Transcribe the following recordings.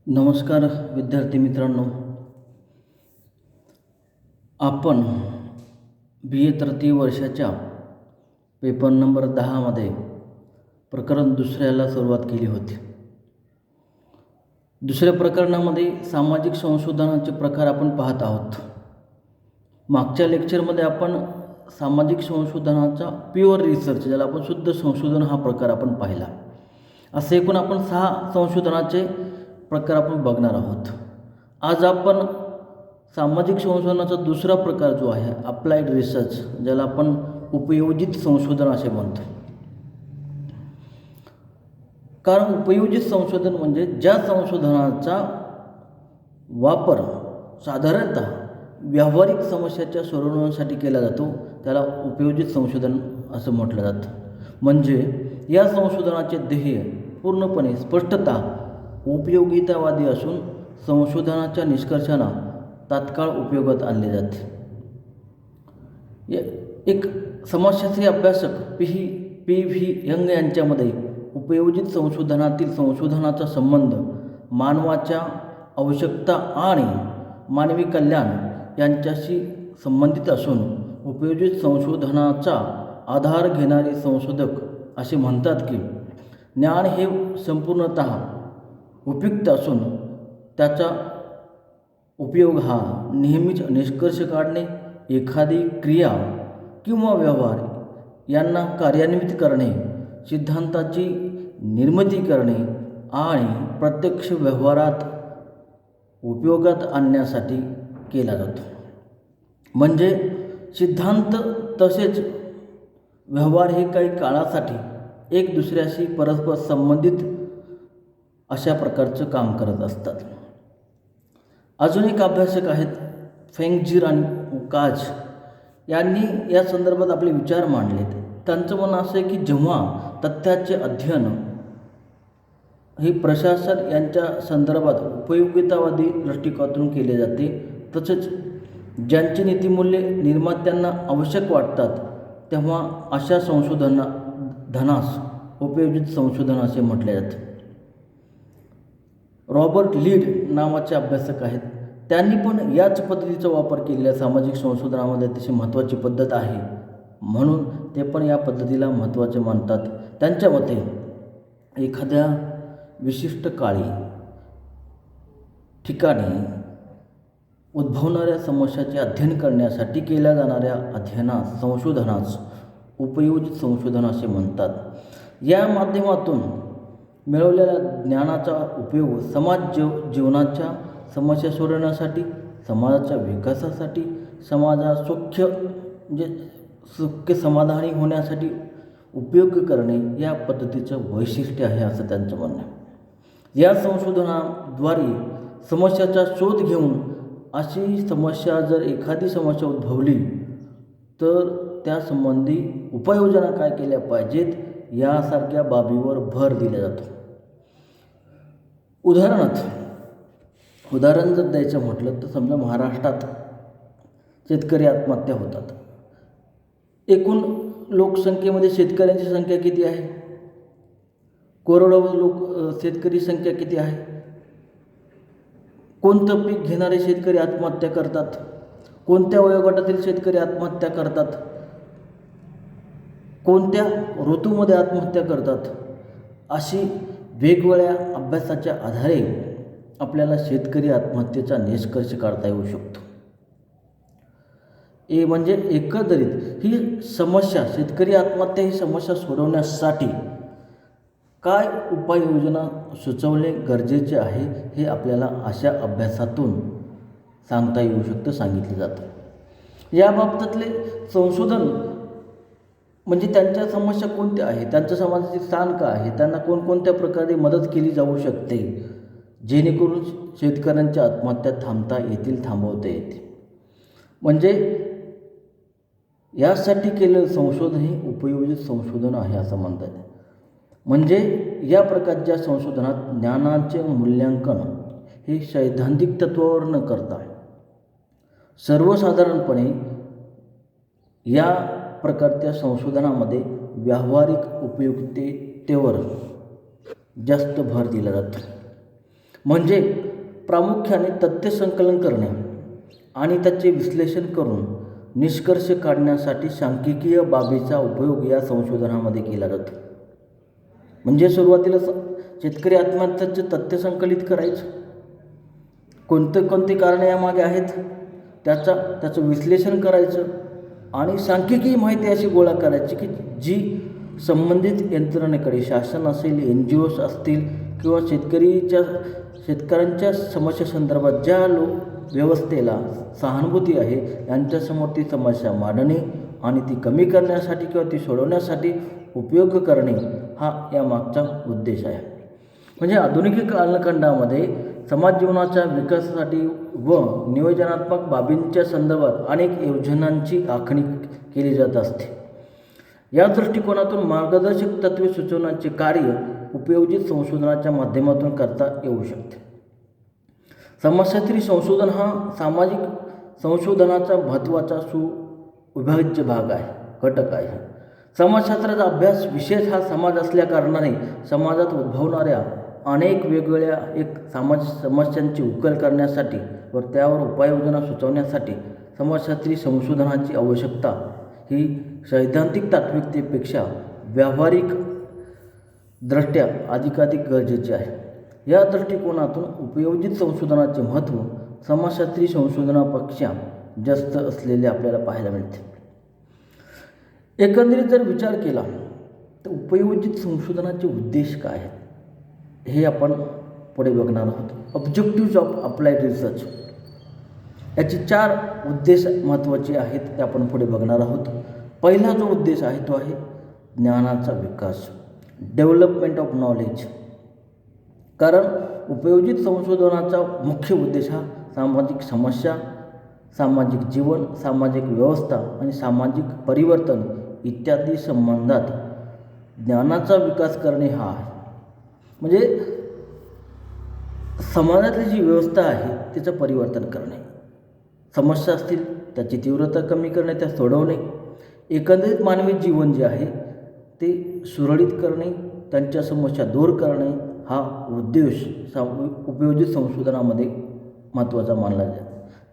नमस्कार विद्यार्थी मित्रांनो, आपण बी ए तृतीय वर्षाच्या पेपर नंबर 10मध्ये प्रकरण दुसऱ्याला सुरुवात केली होती. दुसऱ्या प्रकरणामध्ये सामाजिक संशोधनाचे प्रकार आपण पाहत आहोत. मागच्या लेक्चरमध्ये आपण सामाजिक संशोधनाचा प्युअर रिसर्च, ज्याला आपण शुद्ध संशोधन हा प्रकार आपण पाहिला. असे एकूण आपण 6 संशोधनाचे प्रकार आपण बघणार आहोत. आज आपण सामाजिक संशोधनाचा दुसरा प्रकार जो आहे अप्लाइड रिसर्च, ज्याला आपण उपयोजित संशोधन असे म्हणतो. कारण उपयोजित संशोधन म्हणजे ज्या संशोधनाचा वापर साधारणतः व्यावहारिक समस्याच्या सोडवण्यासाठी केला जातो त्याला उपयोजित संशोधन असं म्हटलं जातं. म्हणजे या संशोधनाचे ध्येय पूर्णपणे स्पष्टता उपयोगितावादी असून संशोधनाच्या निष्कर्षांना तात्काळ उपयोगात आणले जाते. एक समाजशास्त्रीय अभ्यासक पी व्ही यंग यांच्यामध्ये उपयोजित संशोधनातील संशोधनाचा संबंध मानवाच्या आवश्यकता आणि मानवी कल्याण यांच्याशी संबंधित असून उपयोजित संशोधनाचा आधार घेणारे संशोधक असे म्हणतात की ज्ञान हे संपूर्णतः उपयुक्त असून त्याचा उपयोग हा नेहमीच निष्कर्ष काढणे, एखादी क्रिया किंवा व्यवहार यांना कार्यान्वित करणे, सिद्धांताची निर्मिती करणे आणि प्रत्यक्ष व्यवहारात उपयोगात आणण्यासाठी केला जातो. म्हणजे सिद्धांत तसेच व्यवहार हे काही काळासाठी एक दुसऱ्याशी परस्पर संबंधित अशा प्रकारचं काम करत असतात. अजून एक अभ्यासक आहेत फेंगजीर आणि काज यांनी या संदर्भात आपले विचार मांडलेत. त्यांचं म्हणणं असं आहे की जेव्हा तथ्याचे अध्ययन हे प्रशासन यांच्या संदर्भात उपयोगितावादी दृष्टिकोनातून केले जाते, तसेच ज्यांची नीतिमूल्ये निर्मात्यांना आवश्यक वाटतात तेव्हा अशा संशोधनास उपयोजित संशोधन असे म्हटले जाते. रॉबर्ट लीड नावाचे अभ्यासक आहेत. त्यांनी पण याच पद्धतीचा वापर केलेला सामाजिक संशोधनामध्ये अतिशय महत्त्वाची पद्धत आहे, म्हणून ते पण या पद्धतीला महत्त्वाचे मानतात. त्यांच्या मते एखाद्या विशिष्ट काळी ठिकाणी उद्भवणाऱ्या समस्याचे अध्ययन करण्यासाठी केल्या जाणाऱ्या संशोधनास उपयोजित संशोधन असे म्हणतात. या माध्यमातून मिळवलेल्या ज्ञानाचा उपयोग जीवनाच्या समस्या सोडवण्यासाठी, समाजाच्या विकासासाठी, समाजात सुख्य समाधानी होण्यासाठी उपयोग करणे या पद्धतीचं वैशिष्ट्य आहे असं त्यांचं म्हणणं आहे. या संशोधनाद्वारे समस्याचा शोध घेऊन जर एखादी समस्या उद्भवली तर त्यासंबंधी उपाययोजना काय केल्या पाहिजेत यासारख्या बाबीवर भर दिला जातो. उदाहरण जर द्यायचं म्हटलं तर समजा महाराष्ट्रात शेतकरी आत्महत्या होतात. एकूण लोकसंख्येमध्ये शेतकऱ्यांची संख्या किती आहे? करोडो शेतकरी संख्या किती आहे? कोणतं पीक घेणारे शेतकरी आत्महत्या करतात? कोणत्या वयोगटातील शेतकरी आत्महत्या करतात? कोणत्या ऋतूमध्ये आत्महत्या करतात? अशी वेगवेगळ्या अभ्यासाच्या आधारे आपल्याला शेतकरी आत्महत्येचा निष्कर्ष काढता येऊ शकतो. म्हणजे एकंदरीत ही समस्या, शेतकरी आत्महत्या ही समस्या सोडवण्यासाठी काय उपाययोजना सुचवणे गरजेचे आहे हे आपल्याला अशा अभ्यासातून सांगता येऊ शकतं, सांगितलं जातं. याबाबतीतले संशोधन म्हणजे त्यांच्या समस्या कोणत्या आहेत, त्यांचं समाजाचे स्थान काय आहे, त्यांना कोणकोणत्या प्रकारे मदत केली जाऊ शकते जेणेकरून शेतकऱ्यांच्या आत्महत्या थांबवता येतील. म्हणजे यासाठी केलेलं संशोधन हे उपयोजित संशोधन आहे असं म्हणतात. म्हणजे या प्रकारच्या संशोधनात ज्ञानाचे मूल्यांकन हे सैद्धांतिक तत्वावर न करता सर्वसाधारणपणे या प्रकारच्या संशोधनामध्ये व्यावहारिक उपयुक्ततेवर जास्त भर दिला जातो. म्हणजे प्रामुख्याने तथ्य संकलन करणे आणि त्याचे विश्लेषण करून निष्कर्ष काढण्यासाठी सांख्यिकीय बाबीचा उपयोग या संशोधनामध्ये केला जातो. म्हणजे सुरुवातीला शेतकरी आत्महत्याचे तथ्य संकलित करायचं, कोणते कारणे यामागे आहेत त्याचं विश्लेषण करायचं आणि सांख्यिकीय माहिती अशी गोळा करायची की जी संबंधित यंत्रणेकडे, शासन असेल, NGOs असतील किंवा शेतकऱ्यांच्या समस्येसंदर्भात ज्या व्यवस्थेला सहानुभूती आहे यांच्यासमोर ती समस्या मांडणे आणि ती कमी करण्यासाठी किंवा ती सोडवण्यासाठी उपयोग करणे हा या मागचा उद्देश आहे. म्हणजे आधुनिक कालखंडामध्ये समाज जीवनाच्या विकासासाठी व नियोजनात्मक बाबींच्या संदर्भात अनेक योजनांची आखणी केली जात असते. या दृष्टिकोनातून मार्गदर्शक तत्त्वे सुचवण्याचे कार्य उपयोजित संशोधनाच्या माध्यमातून करता येऊ शकते. समाजशास्त्रीय संशोधन हा सामाजिक संशोधनाचा महत्त्वाचा सुविभाज्य भाग आहे, घटक आहे. समाजशास्त्राचा अभ्यास विशेष हा समाज असल्याकारणाने समाजात उद्भवणाऱ्या अनेक वेगवेगळ्या समस्यांची उकल करण्यासाठी व त्यावर उपाययोजना सुचवण्यासाठी समाजशास्त्रीय संशोधनाची आवश्यकता ही सैद्धांतिक तात्विकतेपेक्षा व्यावहारिक दृष्ट्या अधिकाधिक गरजेची आहे. या दृष्टिकोनातून उपयोजित संशोधनाचे महत्त्व समाजशास्त्रीय संशोधनापेक्षा जास्त असलेले आपल्याला पाहायला मिळते. एकंदरीत जर विचार केला तर उपयोजित संशोधनाचे उद्देश काय आहेत हे आपण पुढे बघणार आहोत. ऑब्जेक्टिव्ज ऑफ अप्लाइड रिसर्च याचे 4 उद्देश महत्त्वाचे आहेत ते आपण पुढे बघणार आहोत. पहिला जो उद्देश आहे तो आहे ज्ञानाचा विकास, डेव्हलपमेंट ऑफ नॉलेज. कारण उपयोजित संशोधनाचा मुख्य उद्देश हा सामाजिक समस्या, सामाजिक जीवन, सामाजिक व्यवस्था आणि सामाजिक परिवर्तन इत्यादी संबंधात ज्ञानाचा विकास करणे हा आहे. म्हणजे समाजातली जी व्यवस्था आहे तिचं परिवर्तन करणे, समस्या असतील त्याची तीव्रता कमी करणे, त्या सोडवणे, एकंदरीत मानवी जीवन जे आहे ते सुरळीत करणे, त्यांच्या समस्या दूर करणे हा उद्देश उपयोजित संशोधनामध्ये महत्त्वाचा मानला जातो.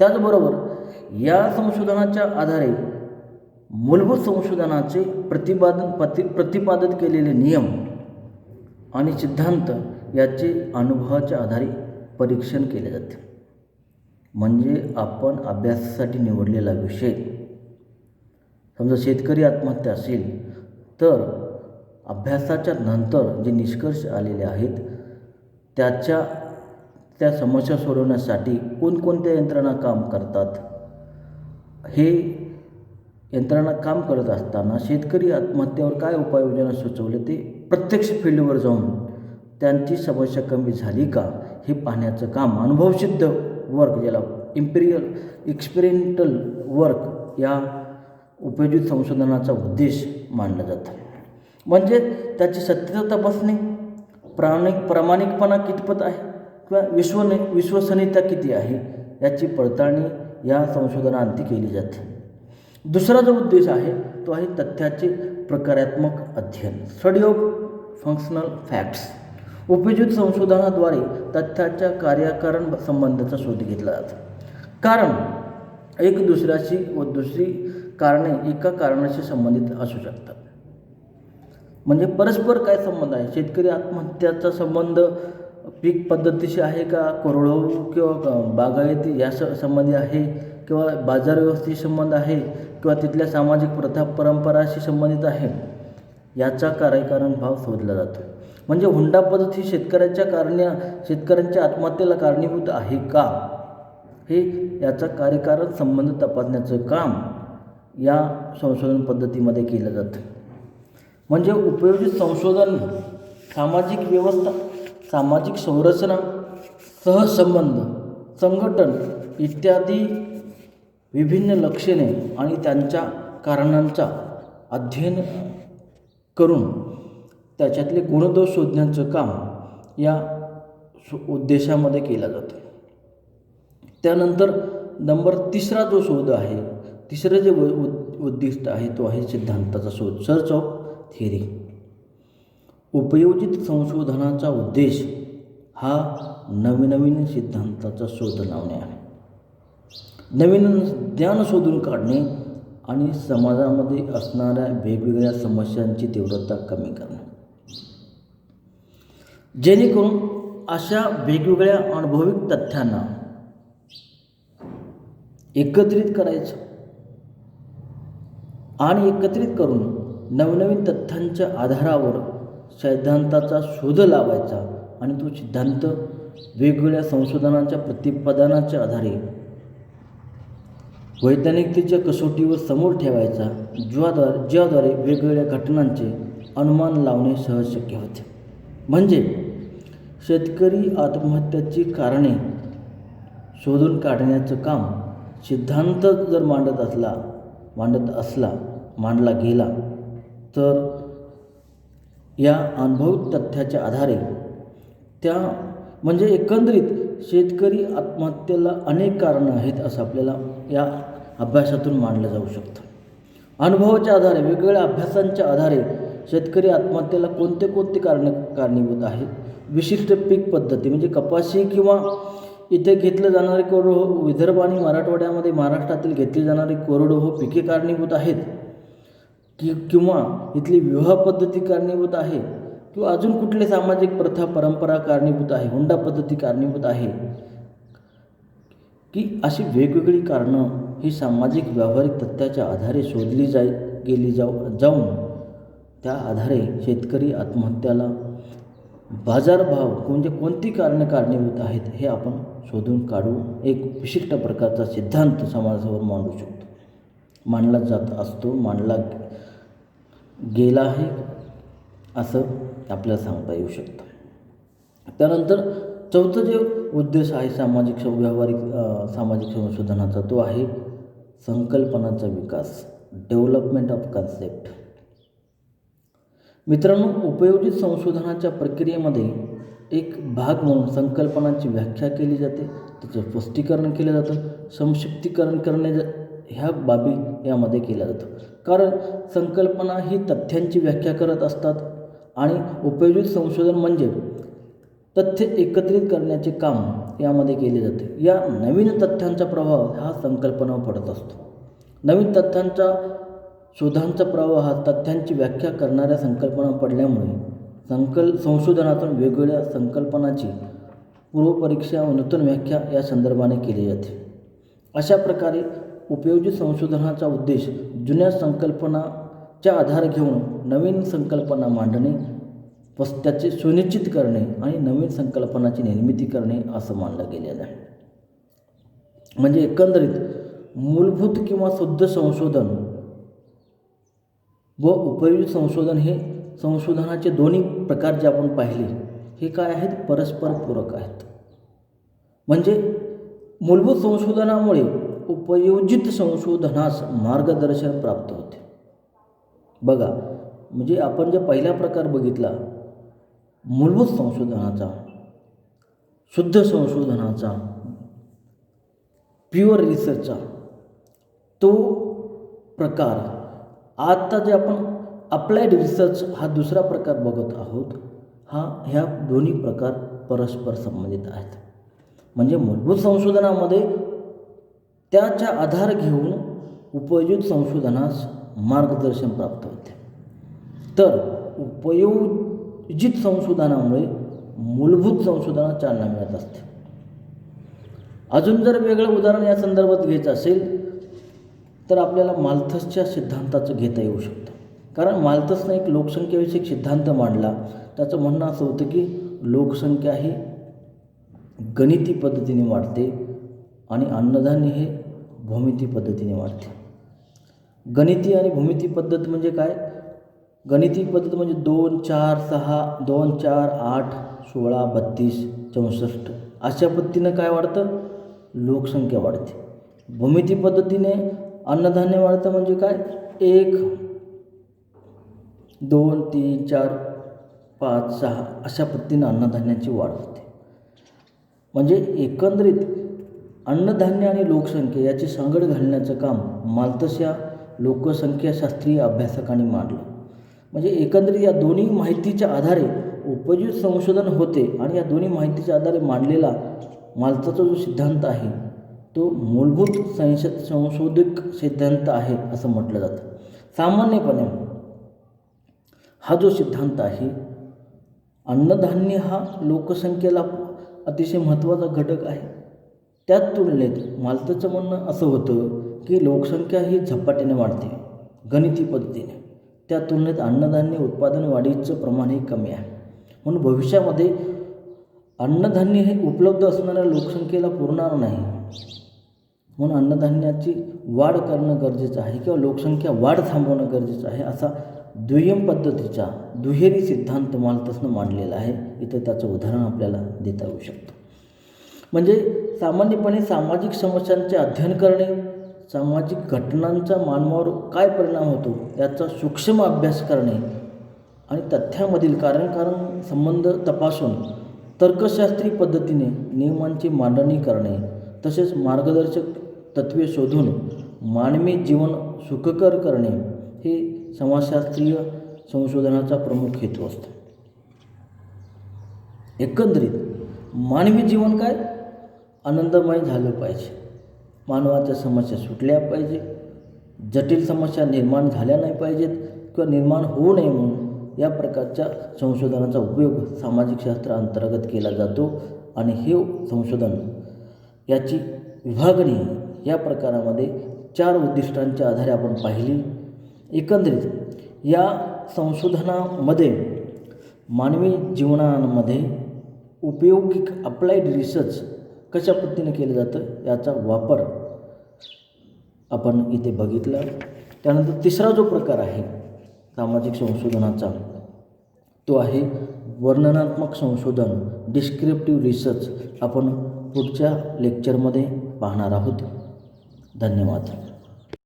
त्याचबरोबर या संशोधनाच्या आधारे मूलभूत संशोधनाचे प्रतिपादित केलेले नियम आणि सिद्धांत याचे अनुभवाच्या आधारे परीक्षण केले जाते. म्हणजे आपण अभ्यासासाठी निवडलेला विषय, समजा शेतकरी आत्महत्या असेल तर अभ्यासाच्या नंतर जे निष्कर्ष आलेले आहेत त्या समस्या सोडवण्यासाठी कोणकोणत्या यंत्रणा काम करतात, हे यंत्रणा काम करत असताना शेतकरी आत्महत्येवर काय उपाययोजना सुचवले ते प्रत्यक्ष फील्डवर जाऊन त्यांची समस्या कमी झाली का हे पाहण्याचं काम अनुभवसिद्ध वर्क, ज्याला एक्सपेरिमेंटल वर्क या उपयोजित संशोधनाचा उद्देश मानला जातो. म्हणजे त्याची सत्यता तपासणे, प्रामाणिकपणा कितपत आहे किंवा विश्वसनीयता किती आहे याची पडताळणी या संशोधनाअंती केली जाते. दुसरा जो उद्देश आहे तो आहे तथ्याचे प्रकारात्मक अध्ययन, स्टडी ऑफ फंक्शनल फॅक्ट्स. उपयोजित संशोधनाद्वारे तथ्याच्या कार्यकारण संबंधाचा शोध घेतला जातो. कारण एक दुसऱ्याशी व दुसरी कारणे एका कारणाशी संबंधित असू शकतात. म्हणजे परस्पर काय संबंध आहे, शेतकरी आत्महत्याचा संबंध पीक पद्धतीशी आहे का, कोरडवाहू किंवा बागायती या संबंधी आहे, किंवा बाजार व्यवस्थेशी संबंध आहे, किंवा तिथल्या सामाजिक प्रथा परंपराशी संबंधित आहे, याचा कार्यकारण भाव शोधला जातो. म्हणजे हुंडा पद्धत ही शेतकऱ्यांच्या आत्महत्येला कारणीभूत आहे का, हे याचा कार्यकारण संबंध तपासण्याचं काम या संशोधन पद्धतीमध्ये केलं जातं. म्हणजे उपयोजित संशोधन सामाजिक व्यवस्था, सामाजिक संरचना, सहसंबंध, संघटन इत्यादी विभिन्न लक्षणे आणि त्यांच्या कारणांचा अध्ययन करून त्याच्यातले गुणदोष शोधण्याचं काम या उद्देशामध्ये केलं जातं. त्यानंतर तिसरा जो शोध आहे, तिसरं जे उद्दिष्ट आहे तो आहे सिद्धांताचा शोध, सर्च ऑफ थिअरी. उपयोजित संशोधनाचा उद्देश हा नवीन सिद्धांताचा शोध लावणे आहे. नवीन ज्ञान शोधून काढणे आणि समाजामध्ये असणाऱ्या वेगवेगळ्या समस्यांची तीव्रता कमी करणे, जेणेकरून अशा वेगवेगळ्या अनुभविक तथ्यांना एकत्रित करायचं आणि एकत्रित करून नवनवीन तथ्यांच्या आधारावर सिद्धांताचा शोध लावायचा आणि तो सिद्धांत वेगवेगळ्या संशोधनाच्या प्रतिपादनाच्या आधारे वैज्ञानिकतेच्या कसोटीवर समोर ठेवायचा, ज्याद्वारे वेगवेगळ्या घटनांचे अनुमान लावणे सहज शक्य होते. म्हणजे शेतकरी आत्महत्याची कारणे शोधून काढण्याचं काम सिद्धांत जर मांडला गेला तर या अनुभविक तथ्याच्या आधारे म्हणजे एकंदरीत शेतकरी आत्महत्येला अनेक कारणं आहेत असं आपल्याला या अभ्यासातून मांडलं जाऊ शकतं. अनुभवाच्या आधारे, वेगवेगळ्या अभ्यासांच्या आधारे शेतकरी आत्महत्येला कोणते कारणीभूत आहेत. विशिष्ट पीक पद्धती म्हणजे कपाशी किंवा इथे घेतलं जाणारे कोरडवाहू, विदर्भ आणि मराठवाड्यामध्ये महाराष्ट्रातील घेतली जाणारी कोरडवाहू पिके कारणीभूत आहेत किंवा इथली विवाह पद्धती कारणीभूत आहे किंवा अजून कुठले सामाजिक प्रथा परंपरा कारणीभूत आहे, हुंडा पद्धती कारणीभूत आहे की अशी वेगवेगळी कारणं ही सामाजिक व्यावहारिक तथ्याच्या आधारे शोधली जाऊन त्या आधारे शेतकरी आत्महत्याला बाजारभाव म्हणजे कोणती कारणं कारणीभूत आहेत हे आपण शोधून काढू एक विशिष्ट प्रकारचा सिद्धांत समाजासमोर मांडू शकतो, मांडला जात असतो, मांडला गेला आहे असं आपल्याला सांगता येऊ शकतं. त्यानंतर चौथं जे उद्देश आहे सामाजिक संशोधनाचा तो आहे संकल्पनाचा विकास, डेव्हलपमेंट ऑफ कन्सेप्ट. मित्रांनो, उपयोजित संशोधनाच्या प्रक्रियेमध्ये एक भाग म्हणून संकल्पनांची व्याख्या केली जाते, त्याचं स्पष्टीकरण केलं जातं, संक्षिप्तीकरण करणे ह्या बाबी यामध्ये केल्या जातं. कारण संकल्पना ही तथ्यांची व्याख्या करत असतात आणि उपयोजित संशोधन म्हणजे तथ्य एकत्रित करण्याचे काम यामध्ये केले जाते. या नवीन तथ्यांचा प्रभाव हा संकल्पनावर पडत असतो. नवीन शोधांचा प्रभाव हा तथ्यांची व्याख्या करणाऱ्या संकल्पना पडल्यामुळे संशोधनातून वेगवेगळ्या संकल्पनाची पूर्वपरीक्षा व नूतन व्याख्या या संदर्भाने केली जाते. अशा प्रकारे उपयोजित संशोधनाचा उद्देश जुन्या संकल्पनाच्या आधार घेऊन नवीन संकल्पना मांडणे, त्याचे सुनिश्चित करणे आणि नवीन संकल्पनाची निर्मिती करणे असं मानलं गेलेलं आहे. म्हणजे एकंदरीत मूलभूत किंवा शुद्ध संशोधन व उपयोजित संशोधन हे संशोधनाचे दोन्ही प्रकार जे आपण पाहिले हे काय आहेत, परस्पर पूरक आहेत. म्हणजे मूलभूत संशोधनामुळे उपयोजित संशोधनास मार्गदर्शन प्राप्त होते. बघा, म्हणजे आपण जे पहिला प्रकार बघितला मूलभूत संशोधनाचा, शुद्ध संशोधनाचा, प्युअर रिसर्चचा, तो प्रकार आता जे आपण अप्लाइड रिसर्च हा दुसरा प्रकार बघत आहोत, ह्या दोन्ही प्रकार परस्पर संबंधित आहेत. म्हणजे मूलभूत संशोधनामध्ये त्याचा आधार घेऊन उपयोजित संशोधनास मार्गदर्शन प्राप्त होते, तर उपयोजित संशोधनामुळे मूलभूत संशोधनाला चालना मिळत असते. अजून जर वेगळं उदाहरण या संदर्भात घ्यायचं असेल तर आपल्याला माल्थसच्या सिद्धांताचं घेता येऊ शकतं. कारण माल्थसने एक लोकसंख्याविषयक सिद्धांत मांडला. त्याचं म्हणणं असं होतं की लोकसंख्या ही गणिती पद्धतीने वाढते आणि अन्नधान्य हे भूमिती पद्धतीने वाढते. गणिती आणि भूमिती पद्धत म्हणजे काय? गणिती पद्धत म्हणजे 2, 4, 6, 2, 4, 8, 16, 32, 64 अशा पद्धतीनं काय वाढतं? लोकसंख्या वाढते. भूमिती पद्धतीने अन्नधान्य वाढतं म्हणजे काय? 1, 2, 3, 4, 5, 6 अशा पद्धतीनं अन्नधान्याची वाढ होते. म्हणजे एकंदरीत अन्नधान्य आणि लोकसंख्या याची सांगड घालण्याचं काम माल्थस या लोकसंख्याशास्त्रीय अभ्यासकांनी मांडलं. म्हणजे एकंदरीत या दोन्ही माहितीच्या आधारे उपयुक्त संशोधन होते आणि या दोन्ही माहितीच्या आधारे मांडलेला माल्थचा जो सिद्धांत आहे तो मूलभूत संशोधिक सिद्धांत आहे असं म्हटलं जातं. सामान्यपणे हा जो सिद्धांत आहे, अन्नधान्य हा लोकसंख्येला अतिशय महत्त्वाचा घटक आहे. त्याच तुलनेत माल्थचं म्हणणं असं होतं की लोकसंख्या ही झपाट्याने वाढते गणिती पद्धतीने. त्या तुलनेत अन्नधान्य उत्पादन वाढीचं प्रमाण हे कमी आहे. म्हणून भविष्यामध्ये अन्नधान्य हे उपलब्ध असणाऱ्या लोकसंख्येला पुरणार नाही. म्हणून अन्नधान्याची वाढ करणं गरजेचं आहे किंवा लोकसंख्या वाढ थांबवणं गरजेचं आहे असा दुय्यम पद्धतीचा दुहेरी सिद्धांत माल्थसनं मांडलेला आहे. इथं त्याचं उदाहरण आपल्याला देता येऊ शकतं. म्हणजे सामान्यपणे सामाजिक समस्यांचे अध्ययन करणे, सामाजिक घटनांचा मानवावर काय परिणाम होतो याचा सूक्ष्म अभ्यास करणे आणि तथ्यामधील कारण संबंध तपासून तर्कशास्त्री पद्धतीने नियमांची मांडणी करणे, तसेच मार्गदर्शक तत्त्वे शोधून मानवी जीवन सुखकर करणे हे समाजशास्त्रीय संशोधनाचा प्रमुख हेतू असतो. एकंदरीत मानवी जीवन काय आनंदमय झालं पाहिजे, मानवाच्या समस्या सुटल्या पाहिजे, जटिल समस्या निर्माण झाल्या नाही पाहिजेत किंवा निर्माण होऊ नये म्हणून या प्रकारच्या संशोधनाचा उपयोग सामाजिक शास्त्राअंतर्गत केला जातो. आणि हे संशोधन याची विभागणी या प्रकारामध्ये 4 उद्दिष्टांच्या आधारे आपण पाहिली. एकंदरीत या संशोधनामध्ये मानवी जीवनामध्ये उपयोगी अप्लाइड रिसर्च कशा पद्धतीने केलं जातं याचा वापर आपण इथे बघितला. त्यानंतर तिसरा जो प्रकार आहे सामाजिक संशोधनाचा तो आहे वर्णनात्मक संशोधन, डिस्क्रिप्टिव्ह रिसर्च. आपण पुढच्या लेक्चरमध्ये पाहणार आहोत. धन्यवाद.